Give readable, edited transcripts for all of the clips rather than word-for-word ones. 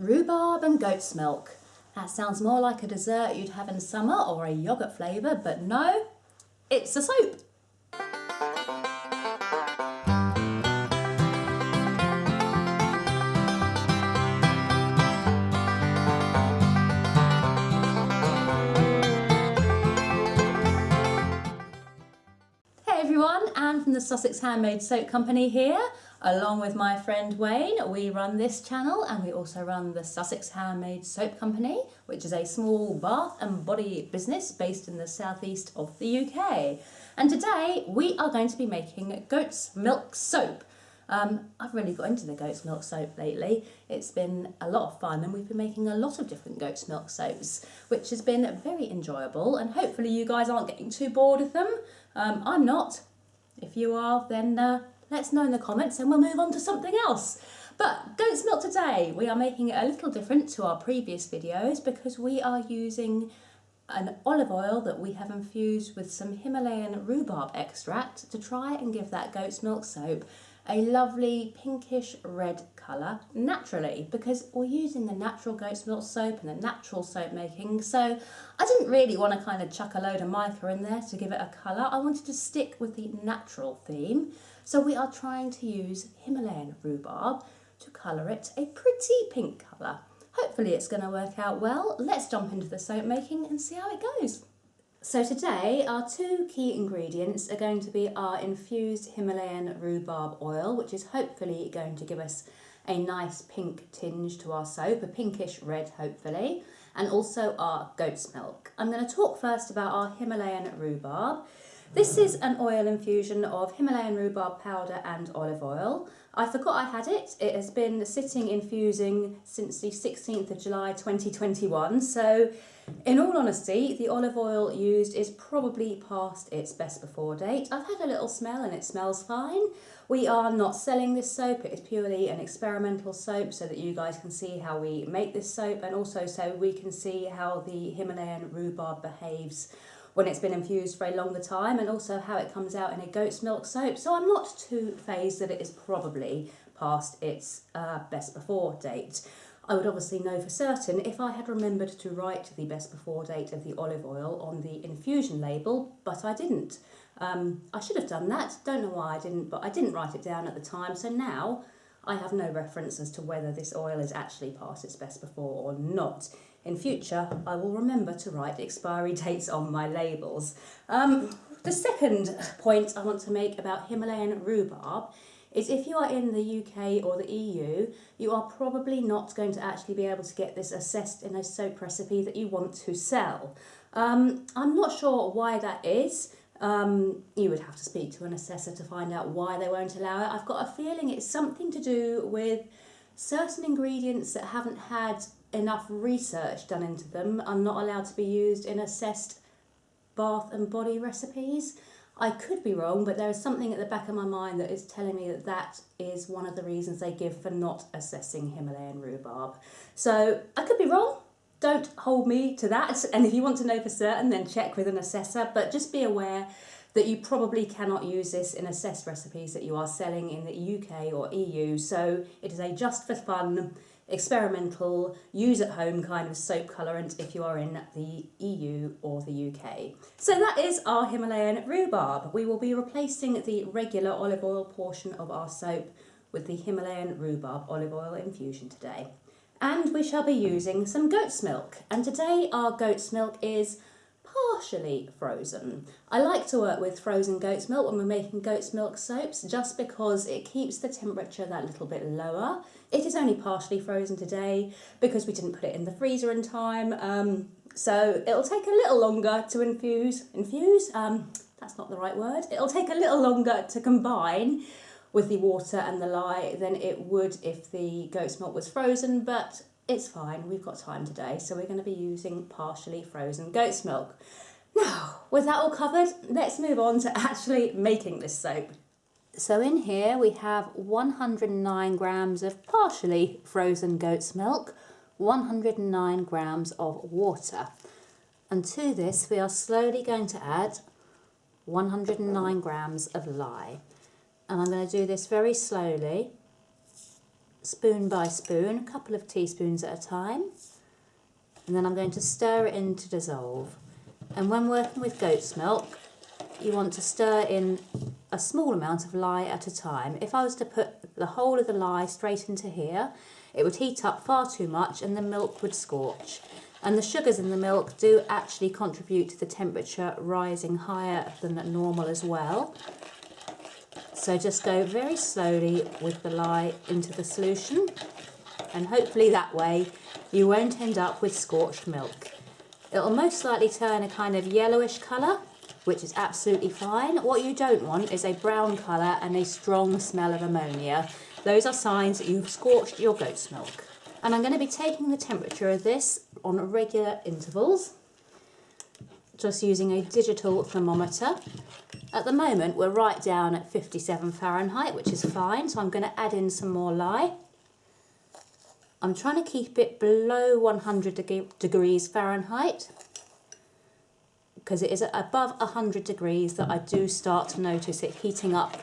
Rhubarb and goat's milk. That sounds more like a dessert you'd have in summer or a yoghurt flavour, but no, it's a soap. Hey everyone, Anne from the Sussex Handmade Soap Company here. Along with my friend Wayne, we run this channel and we also run the Sussex Handmade Soap Company, which is a small bath and body business based in the southeast of the UK. And today we are going to be making goat's milk soap. I've really got into the goat's milk soap lately. It's been a lot of fun and we've been making a lot of different goat's milk soaps, which has been very enjoyable, and hopefully you guys aren't getting too bored of them. I'm not. If you are, then let us know in the comments and we'll move on to something else. But goat's milk today, we are making it a little different to our previous videos because we are using an olive oil that we have infused with some Himalayan rhubarb extract to try and give that goat's milk soap a lovely pinkish red colour naturally, because we're using the natural goat's milk soap and the natural soap making, so I didn't really want to kind of chuck a load of mica in there to give it a colour. I wanted to stick with the natural theme, so we are trying to use Himalayan rhubarb to colour it a pretty pink colour. Hopefully it's going to work out well. Let's jump into the soap making and see how it goes. So today our two key ingredients are going to be our infused Himalayan rhubarb oil, which is hopefully going to give us a nice pink tinge to our soap, a pinkish red hopefully, and also our goat's milk. I'm going to talk first about our Himalayan rhubarb. This is an oil infusion of Himalayan rhubarb powder and olive oil. I forgot I had it. It has been sitting infusing since the 16th of July 2021. So in all honesty, the olive oil used is probably past its best before date. I've had a little smell and it smells fine. We are not selling this soap. It is purely an experimental soap so that you guys can see how we make this soap, and also so we can see how the Himalayan rhubarb behaves when it's been infused for a longer time, and also how it comes out in a goat's milk soap. So I'm not too phased that it is probably past its best before date. I would obviously know for certain if I had remembered to write the best before date of the olive oil on the infusion label, but I didn't. I should have done that. Don't know why I didn't, but I didn't write it down at the time. So now I have no reference as to whether this oil is actually past its best before or not. In future, I will remember to write expiry dates on my labels. The second point I want to make about Himalayan rhubarb is if you are in the UK or the EU, you are probably not going to actually be able to get this assessed in a soap recipe that you want to sell. I'm not sure why that is. You would have to speak to an assessor to find out why they won't allow it. I've got a feeling it's something to do with certain ingredients that haven't had enough research done into them are not allowed to be used in assessed bath and body recipes. I could be wrong, but there is something at the back of my mind that is telling me that that is one of the reasons they give for not assessing Himalayan rhubarb. So I could be wrong. Don't hold me to that. And if you want to know for certain, then check with an assessor. But just be aware that you probably cannot use this in assessed recipes that you are selling in the UK or EU. So it is a just for fun, experimental, use at home kind of soap colorant if you are in the EU or the UK. So that is our Himalayan rhubarb. We will be replacing the regular olive oil portion of our soap with the Himalayan rhubarb olive oil infusion today. And we shall be using some goat's milk. And today our goat's milk is partially frozen. I like to work with frozen goat's milk when we're making goat's milk soaps just because it keeps the temperature that little bit lower. It is only partially frozen today because we didn't put it in the freezer in time, so it'll take a little longer to infuse, that's not the right word, it'll take a little longer to combine with the water and the lye than it would if the goat's milk was frozen, but it's fine, we've got time today, so we're going to be using partially frozen goat's milk. Now, with that all covered, let's move on to actually making this soap. So in here we have 109 grams of partially frozen goat's milk, 109 grams of water. And to this we are slowly going to add 109 grams of lye. And I'm going to do this very slowly spoon by spoon, a couple of teaspoons at a time. And then I'm going to stir it in to dissolve. And when working with goat's milk, you want to stir in a small amount of lye at a time. If I was to put the whole of the lye straight into here, it would heat up far too much and the milk would scorch. And the sugars in the milk do actually contribute to the temperature rising higher than normal as well. So just go very slowly with the lye into the solution, and hopefully that way you won't end up with scorched milk. It'll most likely turn a kind of yellowish colour, which is absolutely fine. What you don't want is a brown colour and a strong smell of ammonia. Those are signs that you've scorched your goat's milk. And I'm going to be taking the temperature of this on regular intervals, just using a digital thermometer. At the moment we're right down at 57 Fahrenheit, which is fine, so I'm going to add in some more lye. I'm trying to keep it below 100 degrees Fahrenheit, because it is above 100 degrees that I do start to notice it heating up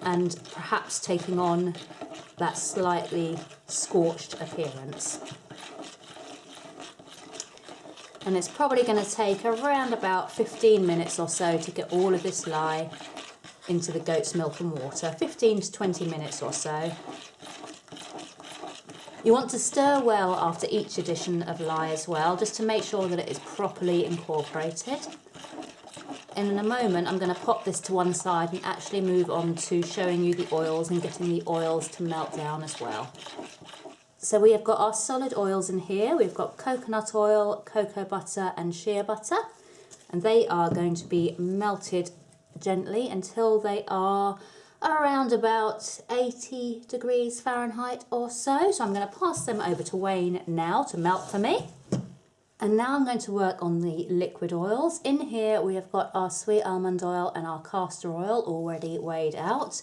and perhaps taking on that slightly scorched appearance. And it's probably going to take around about 15 minutes or so to get all of this lye into the goat's milk and water. 15 to 20 minutes or so. You want to stir well after each addition of lye as well, just to make sure that it is properly incorporated. And in a moment I'm going to pop this to one side and actually move on to showing you the oils and getting the oils to melt down as well. So we have got our solid oils in here. We've got coconut oil, cocoa butter and shea butter, and they are going to be melted gently until they are around about 80 degrees Fahrenheit or so. So I'm going to pass them over to Wayne now to melt for me. And now I'm going to work on the liquid oils. In here we have got our sweet almond oil and our castor oil already weighed out.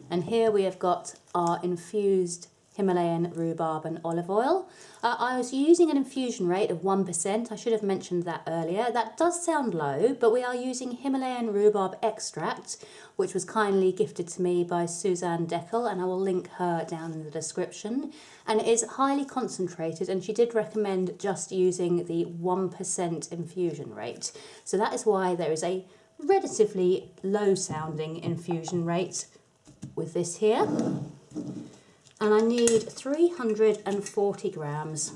And here we have got our infused Himalayan rhubarb and olive oil. I was using an infusion rate of 1%. I should have mentioned that earlier. That does sound low, but we are using Himalayan rhubarb extract, which was kindly gifted to me by Suzanne Dekel, and I will link her down in the description. And it is highly concentrated, and she did recommend just using the 1% infusion rate. So that is why there is a relatively low sounding infusion rate with this here. And I need 340 grams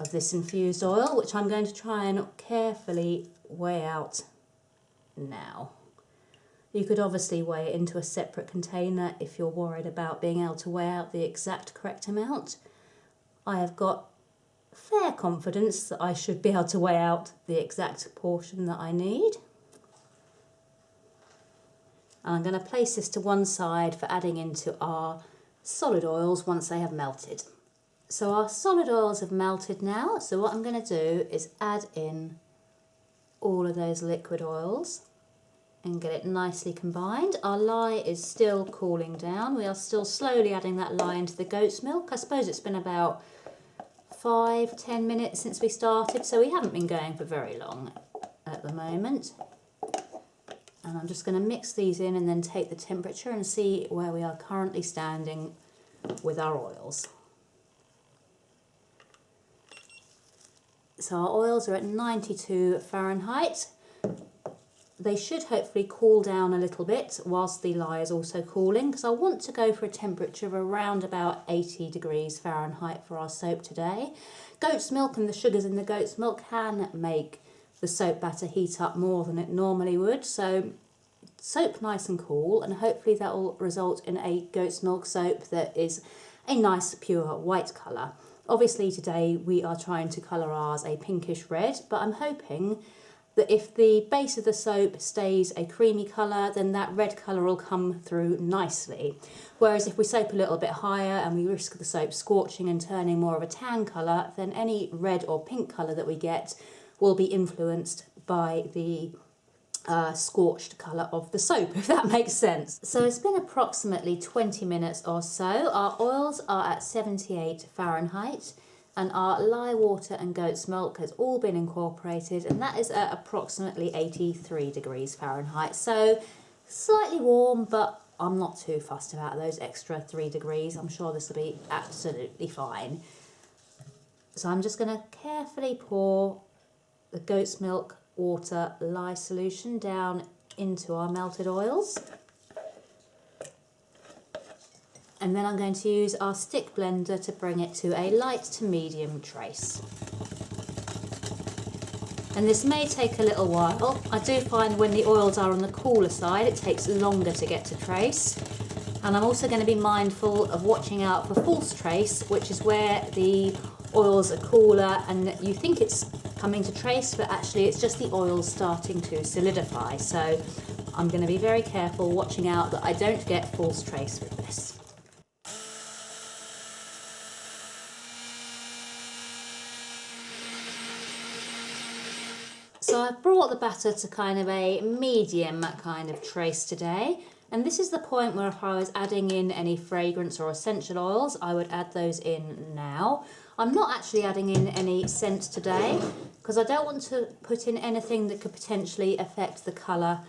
of this infused oil, which I'm going to try and carefully weigh out now. You could obviously weigh it into a separate container if you're worried about being able to weigh out the exact correct amount. I have got fair confidence that I should be able to weigh out the exact portion that I need. And I'm going to place this to one side for adding into our solid oils once they have melted. So our solid oils have melted now, so what I'm going to do is add in all of those liquid oils and get it nicely combined. Our lye is still cooling down. We are still slowly adding that lye into the goat's milk. I suppose it's been about 5-10 minutes since we started, so we haven't been going for very long at the moment. And I'm just going to mix these in and then take the temperature and see where we are currently standing with our oils. So our oils are at 92 Fahrenheit. They should hopefully cool down a little bit whilst the lye is also cooling, because I want to go for a temperature of around about 80 degrees Fahrenheit for our soap today. Goat's milk and the sugars in the goat's milk can make the soap batter heat up more than it normally would, so soap nice and cool, and hopefully that will result in a goat's milk soap that is a nice pure white colour. Obviously today we are trying to colour ours a pinkish red, but I'm hoping that if the base of the soap stays a creamy colour, then that red colour will come through nicely. Whereas if we soap a little bit higher and we risk the soap scorching and turning more of a tan colour, then any red or pink colour that we get will be influenced by the scorched colour of the soap, if that makes sense. So it's been approximately 20 minutes or so. Our oils are at 78 Fahrenheit and our lye water and goat's milk has all been incorporated, and that is at approximately 83 degrees Fahrenheit. So slightly warm, but I'm not too fussed about those extra 3 degrees. I'm sure this will be absolutely fine. So I'm just going to carefully pour the goat's milk water lye solution down into our melted oils. And then I'm going to use our stick blender to bring it to a light to medium trace. And this may take a little while. I do find when the oils are on the cooler side, it takes longer to get to trace. And I'm also going to be mindful of watching out for false trace, which is where the oils are cooler and you think it's coming to trace, but actually it's just the oils starting to solidify. So I'm going to be very careful, watching out that I don't get false trace with this. So I've brought the batter to kind of a medium kind of trace today. And this is the point where if I was adding in any fragrance or essential oils, I would add those in now. I'm not actually adding in any scent today because I don't want to put in anything that could potentially affect the colour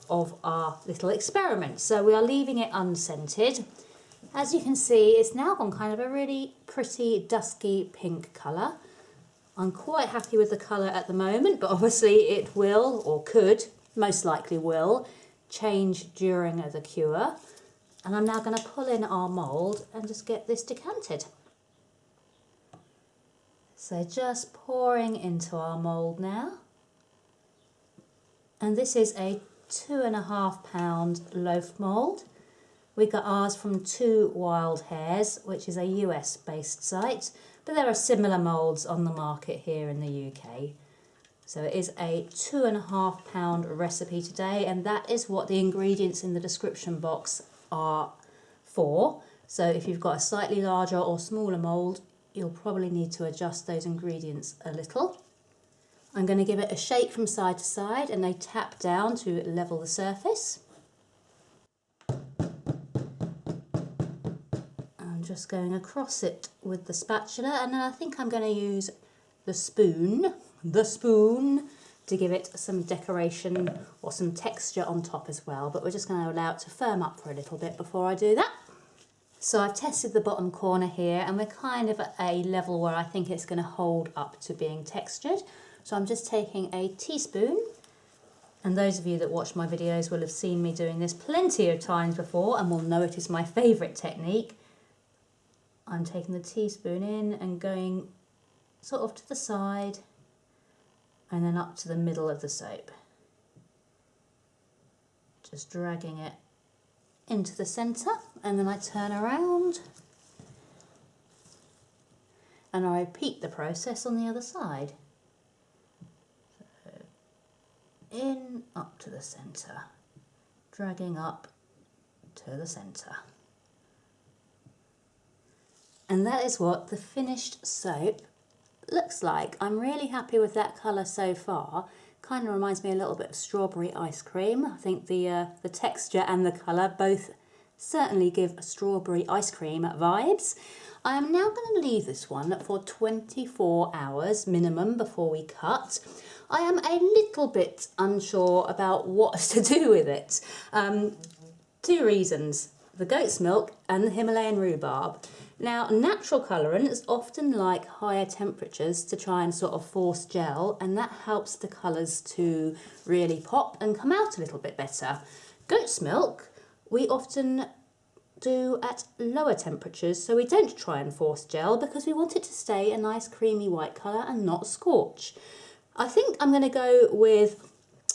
of our little experiment. So we are leaving it unscented. As you can see, it's now gone kind of a really pretty dusky pink colour. I'm quite happy with the colour at the moment, but obviously it will, or could, most likely will, change during the cure. And I'm now going to pull in our mould and just get this decanted. So just pouring into our mould now. And this is a 2.5 pound loaf mould. We got ours from 2 Wild Hairs, which is a US based site, but there are similar moulds on the market here in the UK. So it is a 2.5 pound recipe today, and that is what the ingredients in the description box are for. So if you've got a slightly larger or smaller mould, you'll probably need to adjust those ingredients a little. I'm going to give it a shake from side to side and a tap down to level the surface. I'm just going across it with the spatula, and then I think I'm going to use the spoon to give it some decoration or some texture on top as well, but we're just going to allow it to firm up for a little bit before I do that. So I've tested the bottom corner here and we're kind of at a level where I think it's going to hold up to being textured. So I'm just taking a teaspoon, and those of you that watch my videos will have seen me doing this plenty of times before and will know it is my favourite technique. I'm taking the teaspoon in and going sort of to the side and then up to the middle of the soap. Just dragging it into the centre, and then I turn around and I repeat the process on the other side. So in, up to the centre, dragging up to the centre. And that is what the finished soap looks like. I'm really happy with that colour so far. Kind of reminds me a little bit of strawberry ice cream. I think the texture and the colour both certainly give strawberry ice cream vibes. I am now going to leave this one for 24 hours minimum before we cut. I am a little bit unsure about what to do with it. 2 reasons: the goat's milk and the Himalayan rhubarb. Now, natural colourants often like higher temperatures to try and sort of force gel, and that helps the colours to really pop and come out a little bit better. Goat's milk we often do at lower temperatures, so we don't try and force gel because we want it to stay a nice creamy white colour and not scorch. I think I'm going to go with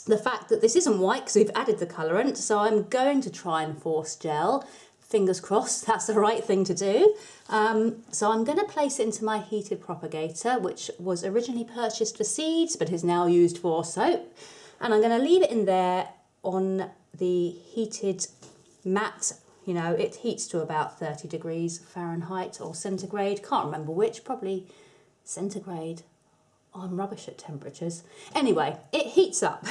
the fact that this isn't white because we've added the colourant, so I'm going to try and force gel. Fingers crossed that's the right thing to do. So I'm going to place it into my heated propagator, which was originally purchased for seeds but is now used for soap. And I'm going to leave it in there on the heated mat. You know, it heats to about 30 degrees Fahrenheit or centigrade. Can't remember which, probably centigrade. I'm rubbish at temperatures. Anyway, it heats up.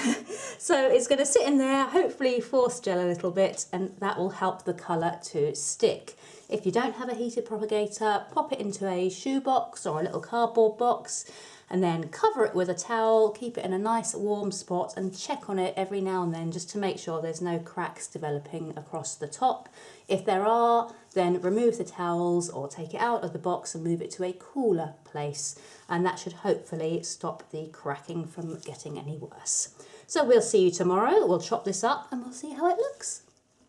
So it's going to sit in there, hopefully force gel a little bit, and that will help the colour to stick. If you don't have a heated propagator, pop it into a shoebox or a little cardboard box and then cover it with a towel, keep it in a nice warm spot and check on it every now and then just to make sure there's no cracks developing across the top. If there are, then remove the towels or take it out of the box and move it to a cooler place, and that should hopefully stop the cracking from getting any worse. So we'll see you tomorrow, we'll chop this up and we'll see how it looks.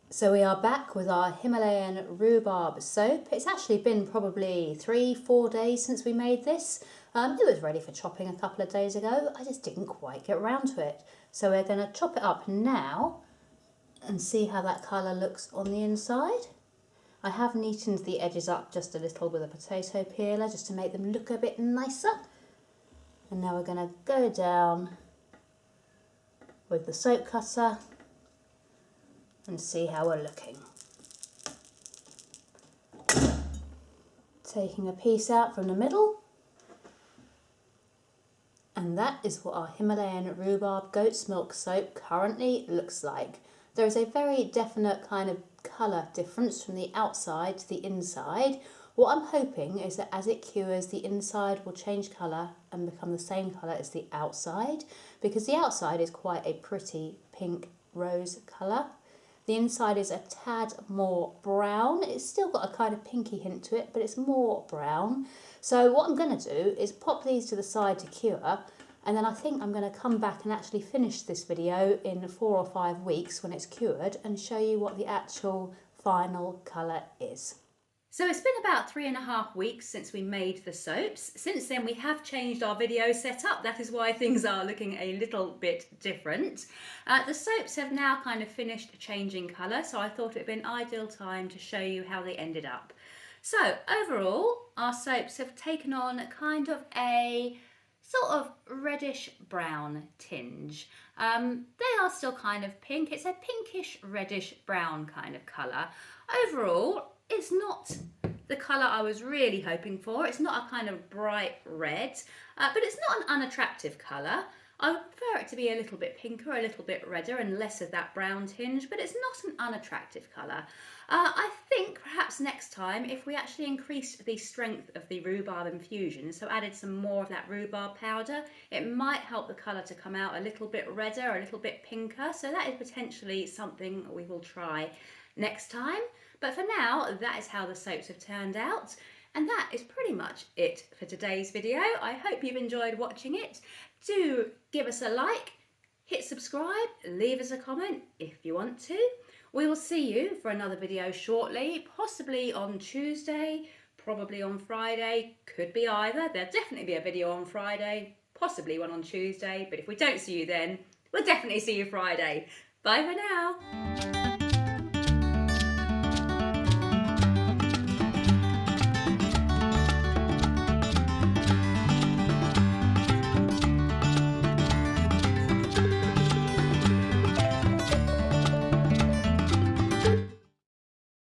So we are back with our Himalayan Rhubarb soap. It's actually been probably 3-4 days since we made this. It was ready for chopping a couple of days ago. I just didn't quite get around to it. So we're going to chop it up now and see how that colour looks on the inside. I have neatened the edges up just a little with a potato peeler just to make them look a bit nicer. And now we're going to go down with the soap cutter and see how we're looking. Taking a piece out from the middle. And that is what our Himalayan Rhubarb goat's milk soap currently looks like. There is a very definite kind of colour difference from the outside to the inside. What I'm hoping is that as it cures, the inside will change colour and become the same colour as the outside, because the outside is quite a pretty pink rose colour. The inside is a tad more brown. It's still got a kind of pinky hint to it, but it's more brown. So what I'm going to do is pop these to the side to cure, and then I think I'm going to come back and actually finish this video in 4 or 5 weeks when it's cured and show you what the actual final colour is. So it's been about 3.5 weeks since we made the soaps. Since then we have changed our video setup. That is why things are looking a little bit different. The soaps have now kind of finished changing colour, so I thought it would be an ideal time to show you how they ended up. So overall, our soaps have taken on kind of a sort of reddish brown tinge. They are still kind of pink. It's a pinkish reddish brown kind of colour. Overall, it's not the colour I was really hoping for. It's not a kind of bright red, but it's not an unattractive colour. I would prefer it to be a little bit pinker, a little bit redder and less of that brown tinge, but it's not an unattractive colour. I think perhaps next time if we actually increased the strength of the rhubarb infusion, so added some more of that rhubarb powder, it might help the colour to come out a little bit redder, a little bit pinker, so that is potentially something we will try next time. But for now, that is how the soaps have turned out. And that is pretty much it for today's video. I hope you've enjoyed watching it. Do give us a like, hit subscribe, leave us a comment if you want to. We will see you for another video shortly, possibly on Tuesday, probably on Friday, could be either. There'll definitely be a video on Friday, possibly one on Tuesday, but if we don't see you then, we'll definitely see you Friday. Bye for now.